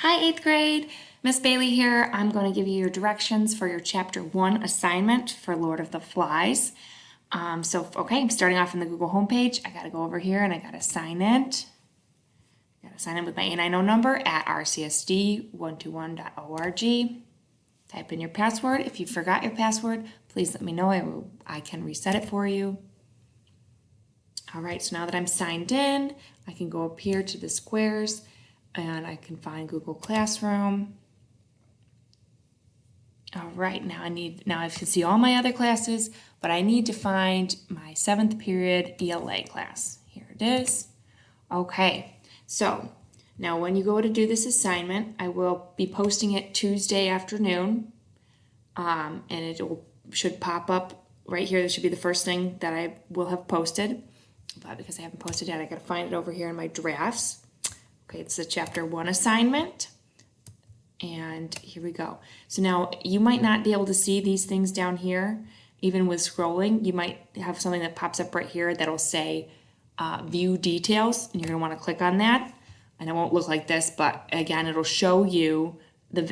Hi, 8th grade. Miss Bailey here. I'm going to give you your directions for your Chapter 1 assignment for Lord of the Flies. I'm starting off in the Google homepage. I got to go over here and I got to sign in. I got to sign in with my A90 number at rcsd121.org. Type in your password. If you forgot your password, please let me know. I can reset it for you. All right, so now that I'm signed in, I can go up here to the squares and I can find Google Classroom. All right, now I can see all my other classes, but I need to find my 7th period ELA class. Here it is. Okay, so now when you go to do this assignment, I will be posting it Tuesday afternoon, and it should pop up right here. This should be the first thing that I will have posted, but because I haven't posted yet, I gotta find it over here in my drafts. Okay, it's the Chapter 1 assignment, and here we go. So now you might not be able to see these things down here, even with scrolling. You might have something that pops up right here that'll say view details, and you're gonna wanna click on that. And it won't look like this, but again, it'll show you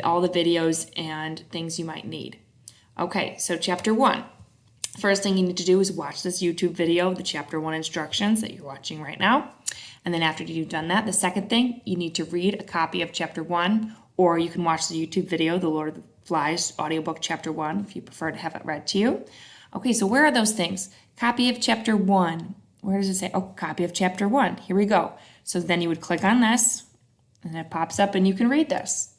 all the videos and things you might need. Okay, so Chapter 1. First thing you need to do is watch this YouTube video, the Chapter 1 instructions that you're watching right now. And then after you've done that, the second thing, you need to read a copy of Chapter 1, or you can watch the YouTube video, The Lord of the Flies audiobook Chapter 1, if you prefer to have it read to you. Okay, so where are those things? Copy of Chapter 1. Where does it say? Oh, copy of Chapter 1. Here we go. So then you would click on this, and it pops up, and you can read this.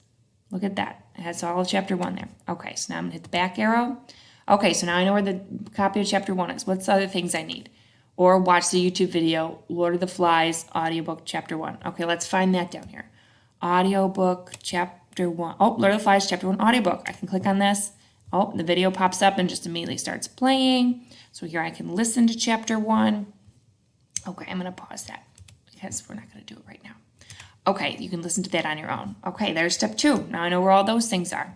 Look at that. It has all of Chapter 1 there. Okay, so now I'm going to hit the back arrow. Okay, so now I know where the copy of Chapter 1 is. What's the other things I need? Or watch the YouTube video, Lord of the Flies, audiobook, Chapter 1. Okay, let's find that down here. Audiobook, Chapter 1. Oh, Lord of the Flies, Chapter 1, audiobook. I can click on this. Oh, the video pops up and just immediately starts playing. So here I can listen to Chapter 1. Okay, I'm going to pause that because we're not going to do it right now. Okay, you can listen to that on your own. Okay, there's step 2. Now I know where all those things are.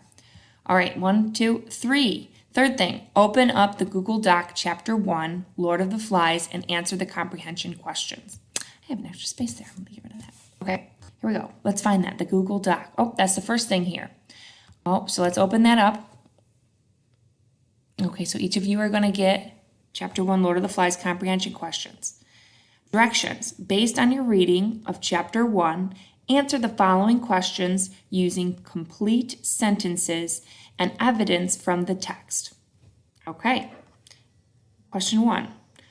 All right, 1, 2, 3. Third thing, open up the Google Doc Chapter 1, Lord of the Flies, and answer the comprehension questions. I have an extra space there. I'm going to get rid of that. Okay, here we go. Let's find that, the Google Doc. Oh, that's the first thing here. Oh, so let's open that up. Okay, so each of you are going to get Chapter 1, Lord of the Flies, comprehension questions. Directions. Based on your reading of Chapter 1, answer the following questions using complete sentences and evidence from the text. Okay. Question 1.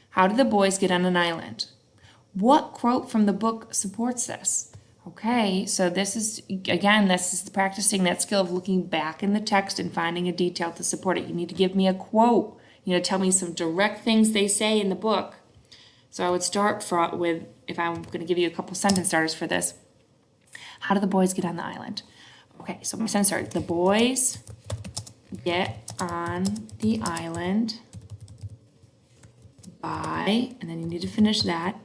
How did the boys get on an island? What quote from the book supports this? Okay, so this is practicing that skill of looking back in the text and finding a detail to support it. You need to give me a quote. You know, tell me some direct things they say in the book. So I would start with, if I'm going to give you a couple sentence starters for this, how do the boys get on the island? Okay, so my sentence starter, the boys get on the island by, and then you need to finish that.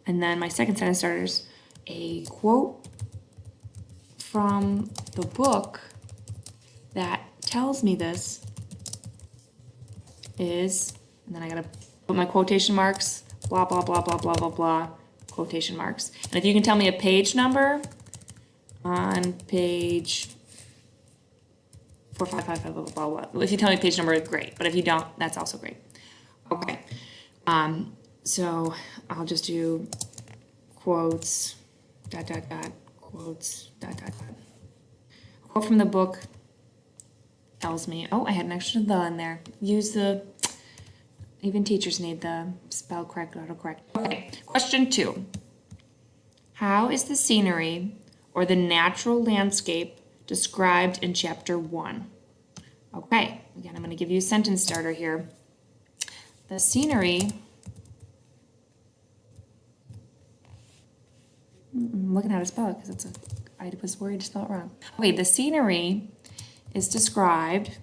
And then my second sentence starter is a quote from the book that tells me this is, and then I gotta put my quotation marks, blah, blah, blah, blah, blah, blah, blah, quotation marks. And if you can tell me a page number on page 4555, blah, blah, blah, blah. If you tell me page number, great. But if you don't, that's also great. Okay. So I'll just do quotes, dot, dot, dot, quotes, dot, dot, dot. Quote from the book tells me, oh, I had an extra the in there. Even teachers need the spell correct, autocorrect. Okay. Question 2. How is the scenery or the natural landscape described in Chapter 1? Okay, again, I'm going to give you a sentence starter here. The scenery, I'm looking how to spell it because I was worried to spell it wrong. Okay, the scenery is described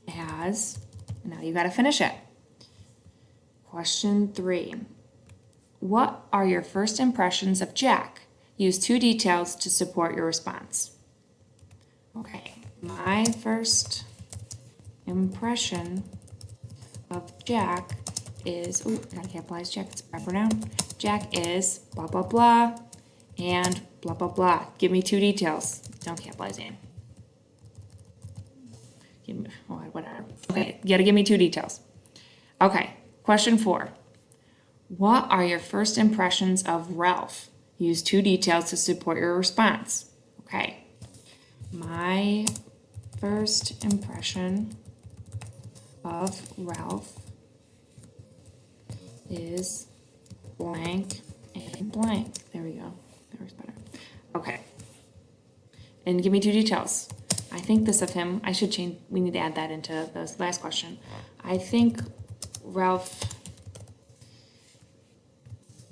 as, now you got to finish it. Question 3. What are your first impressions of Jack? Use 2 details to support your response. Okay, my first impression of Jack is, oh, I gotta capitalize Jack, it's a proper noun. Jack is blah, blah, blah, and blah, blah, blah. Give me 2 details. Don't capitalize in. Give me, whatever. Okay, you gotta give me 2 details. Okay, question 4. What are your first impressions of Ralph? Use 2 details to support your response. Okay, my first impression of Ralph is blank and blank. There we go. That works better. Okay. And give me 2 details. I think this of him, I should change, we need to add that into the last question. I think Ralph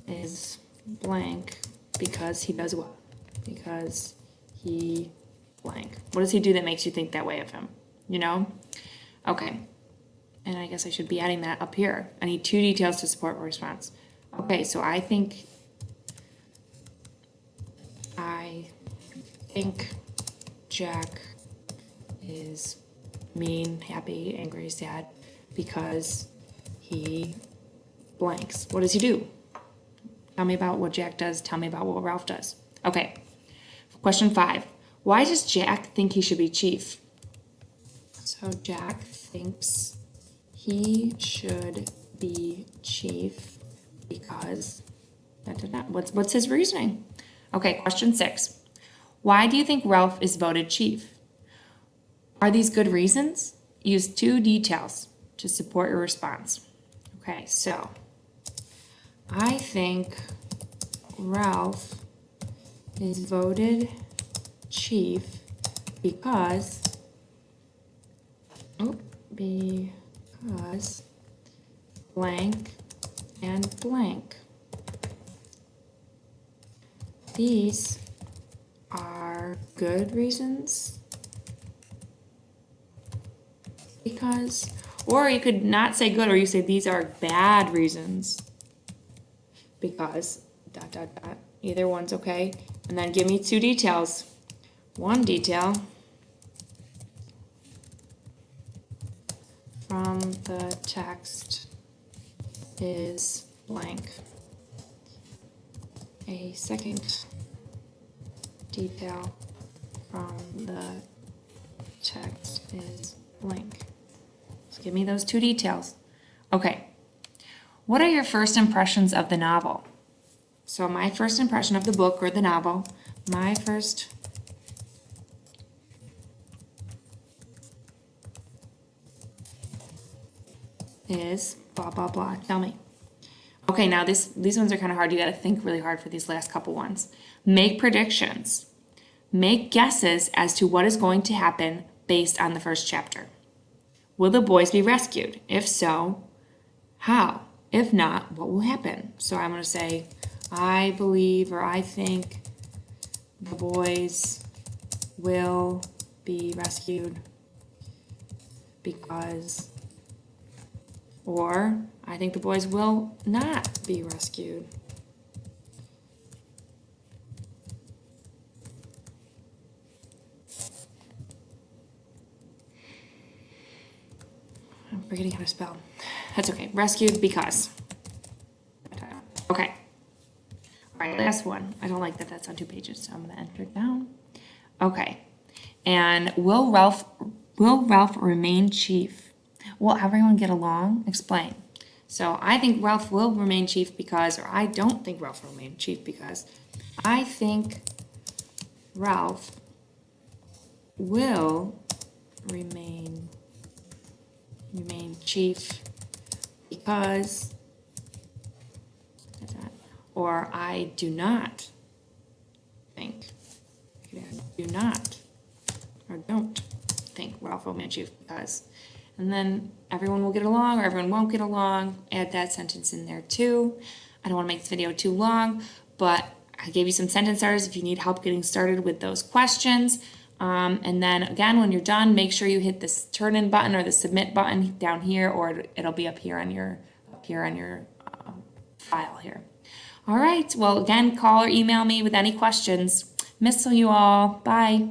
is blank because he does what? Because he blank. What does he do that makes you think that way of him? You know? Okay. And I guess I should be adding that up here. I need 2 details to support a response. Okay, so I think Jack is mean, happy, angry, sad because he blanks. What does he do? Tell me about what Jack does. Tell me about what Ralph does. Okay. Question 5. Why does Jack think he should be chief? So Jack thinks he should be chief because what's his reasoning? Okay, question 6. Why do you think Ralph is voted chief? Are these good reasons? Use 2 details to support your response. Okay, so I think Ralph is voted chief because blank and blank. These are good reasons because, or you could not say good, or you say these are bad reasons because ... Either one's okay. And then give me 2 details. 1 detail from the text is blank. A second detail from the text is blank. So give me those 2 details. Okay. What are your first impressions of the novel? So my first impression of the book or the novel, my first is blah, blah, blah. Tell me. Okay, now these ones are kind of hard. You got to think really hard for these last couple ones. Make predictions. Make guesses as to what is going to happen based on the first chapter. Will the boys be rescued? If so, how? If not, what will happen? So I'm going to say, I believe or I think the boys will be rescued because, or I think the boys will not be rescued. I'm forgetting how to spell. That's okay. Rescued because. Okay. All right, last one. I don't like that that's on 2 pages, so I'm going to enter it down. Okay. And will Ralph remain chief? Will everyone get along? Explain. So I think Ralph will remain chief because, or I don't think Ralph will remain chief because, I think Ralph will remain chief because, or I do not think, do not, or don't think Ralph will remain chief because, and then everyone will get along or everyone won't get along. Add that sentence in there too. I don't want to make this video too long, but I gave you some sentence starters if you need help getting started with those questions. And then again, when you're done, make sure you hit this turn in button or the submit button down here, or it'll be up here on your file here. All right. Well, again, call or email me with any questions. Miss you all. Bye.